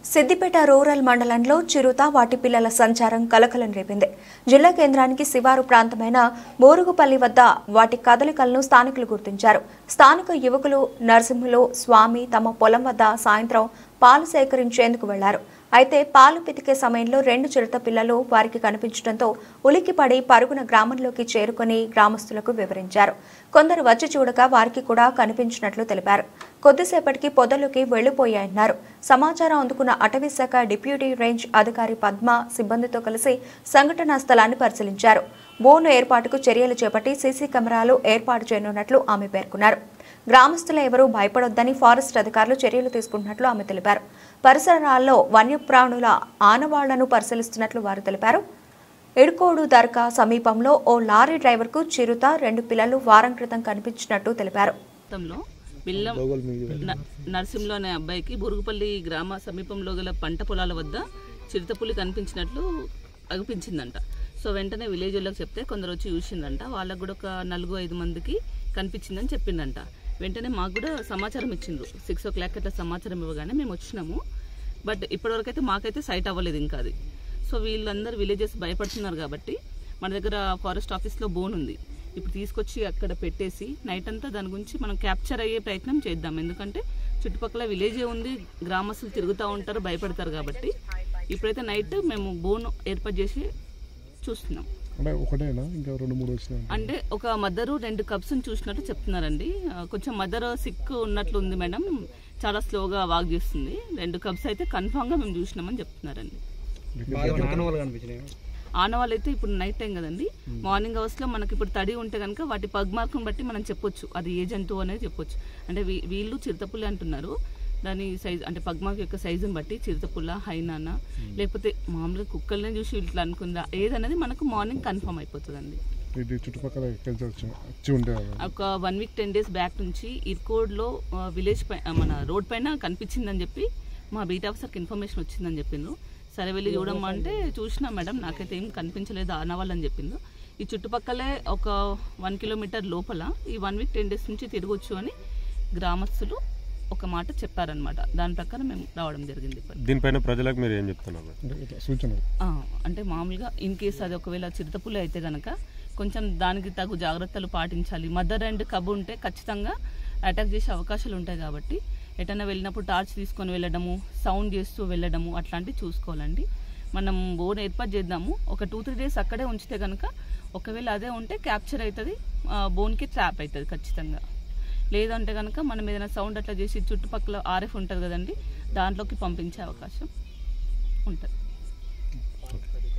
Siddipet rural మండలంలో చిరుత వాటి పిల్లల సంచారం కలకలం రేపింది. జిల్లా కేంద్రానికి శివారు ప్రాంతమైన బోరుగుపల్లి వద్ద వాటి కదలికలను స్థానికులు గుర్తించారు. స్థానిక యువకులు నరసింహులు స్వామి తమ పొలం వద్ద సాయంత్రం పాలు సేకరించేందుకు వెళ్లారు. అయితే పాలు పితికే సమయంలో 2 చిరుత పిల్లలు వారికి కనిపించడంతో ఉలిక్కిపడి పరుగున గ్రామంలోకి చేరుకుని గ్రామస్తులకు వివరించారు. కొందరు వచ్చి చూడగా వారికి కూడా కనిపించినట్లు తెలిపారు. కొద్దిసేపటికి పొదలోకి వెళ్లిపోయాయన్నారు. సమాచారం అందుకున్న అటవీశాఖ డిప్యూటీ రేంజ్ అధికారి పద్మ సిబ్బందితో కలిసి సంఘటనా స్థలాన్ని పరిశీలించారు. బోను ఏర్పాటుకు చర్యలు చేపట్టి సీసీ కెమెరాలు ఏర్పాటు చేయనున్నట్లు ఆమె పేర్కొన్నారు. గ్రామస్తులు ఎవరూ భయపడొద్దని ఫారెస్ట్ అధికారులు చర్యలు తీసుకుంటున్నట్లు ఆమె తెలిపారు. పరిసరాల్లో వన్యప్రాణుల ఆనవాళ్లను పరిశీలిస్తున్నట్లు వారు తెలిపారు. ఎడుకోడు దర్గా సమీపంలో ఓ లారీ డ్రైవర్కు చిరుత 2 పిల్లలు వారం క్రితం కనిపించినట్టు తెలిపారు. నరసింహులు అనే అబ్బాయికి బురుగుపల్లి గ్రామ సమీపంలో గల పంట పొలాల వద్ద చిరుతపులి కనిపించినట్లు అనిపించిందంట. సో వెంటనే విలేజ్ వాళ్ళకి చెప్తే కొందరు వచ్చి చూసిందంట. వాళ్ళకు కూడా ఒక 4-5 మందికి కనిపించిందని చెప్పిందంట. వెంటనే మాకు కూడా సమాచారం ఇచ్చిండ్రు. 6 o'clock అట్లా సమాచారం ఇవ్వగానే మేము వచ్చినాము. బట్ ఇప్పటివరకు అయితే మాకైతే సైట్ అవ్వలేదు ఇంకా అది. సో వీళ్ళందరూ విలేజెస్ భయపడుతున్నారు కాబట్టి మన దగ్గర ఫారెస్ట్ ఆఫీస్లో బోన్ ఉంది. ఇప్పుడు తీసుకొచ్చి అక్కడ పెట్టేసి నైట్ అంతా దాని గురించి మనం క్యాప్చర్ అయ్యే ప్రయత్నం చేద్దాం. ఎందుకంటే చుట్టుపక్కల విలేజే ఉంది, గ్రామస్తులు తిరుగుతూ ఉంటారు, భయపడతారు కాబట్టి ఇప్పుడైతే నైట్ మేము బోన్ ఏర్పాటు చేసి చూస్తున్నాం. అంటే ఒక మదరు 2 cubs చూసినట్టు చెప్తున్నారండి. కొంచెం మదర్ సిక్ ఉన్నట్లు ఉంది మేడం, చాలా స్లోగా వాక్ చేస్తుంది. 2 cubs అయితే కన్ఫామ్ గా మేము చూసినామని చెప్తున్నారండి. ఆనవాళ్ళు అయితే ఇప్పుడు నైట్ టైం కదండి, మార్నింగ్ అవర్స్ లో మనకి ఇప్పుడు తడి ఉంటే కనుక వాటి పగ్ మార్కును బట్టి మనం చెప్పొచ్చు అది ఏ జంతువు అనేది చెప్పొచ్చు. అంటే వీళ్ళు చిరుతపులి అంటున్నారు. దాని సైజ్ అంటే పగ్మార్క్ యొక్క సైజుని బట్టి చిరుతపుల్ల హైనానా లేకపోతే మామూలుగా కుక్కలనే చూసి ఇట్లా అనుకుందా ఏదనేది మనకు మార్నింగ్ కన్ఫర్మ్ అయిపోతుందండి. ఒక 1 week 10 days బ్యాక్ నుంచి ఇర్కోడ్లో విలేజ్ మన రోడ్ పైన కనిపించిందని చెప్పి మా బీట్ ఆఫీసర్కి ఇన్ఫర్మేషన్ వచ్చిందని చెప్పిండ్రు. సరే వెళ్ళి చూడమ్మా అంటే చూసినా మేడం, నాకైతే ఏం కనిపించలేదు ఆనవాళ్ళని చెప్పిండ్రు. ఈ చుట్టుపక్కలే ఒక 1 kilometer లోపల ఈ 1 week 10 days నుంచి తిరగొచ్చు అని గ్రామస్తులు ఒక మాట చెప్పారనమాట. దాని ప్రకారం మేము రావడం జరిగింది. దీనిపైన ప్రజలకు మీరు ఏం చెప్తున్నారు? అంటే మామూలుగా ఇన్ కేస్ అది ఒకవేళ చిరుతపులి అయితే కనుక కొంచెం దానికి తగు జాగ్రత్తలు పాటించాలి. మదర్ అండ్ కబ్ ఉంటే ఖచ్చితంగా అటాక్ చేసే అవకాశాలు ఉంటాయి కాబట్టి ఎటైనా వెళ్ళినప్పుడు టార్చ్ తీసుకొని వెళ్ళడము, సౌండ్ చేస్తూ వెళ్ళడము అట్లాంటివి చూసుకోవాలండి. మనం బోన్ ఏర్పాటు చేద్దాము. ఒక 2-3 days అక్కడే ఉంచితే కనుక ఒకవేళ అదే ఉంటే క్యాప్చర్ అవుతుంది, బోన్కి ట్రాప్ అవుతుంది ఖచ్చితంగా. లేదంటే కనుక మనం ఏదైనా సౌండ్ అట్లా చేసి చుట్టుపక్కల RF ఉంటుంది కదండి, దాంట్లోకి పంపించే అవకాశం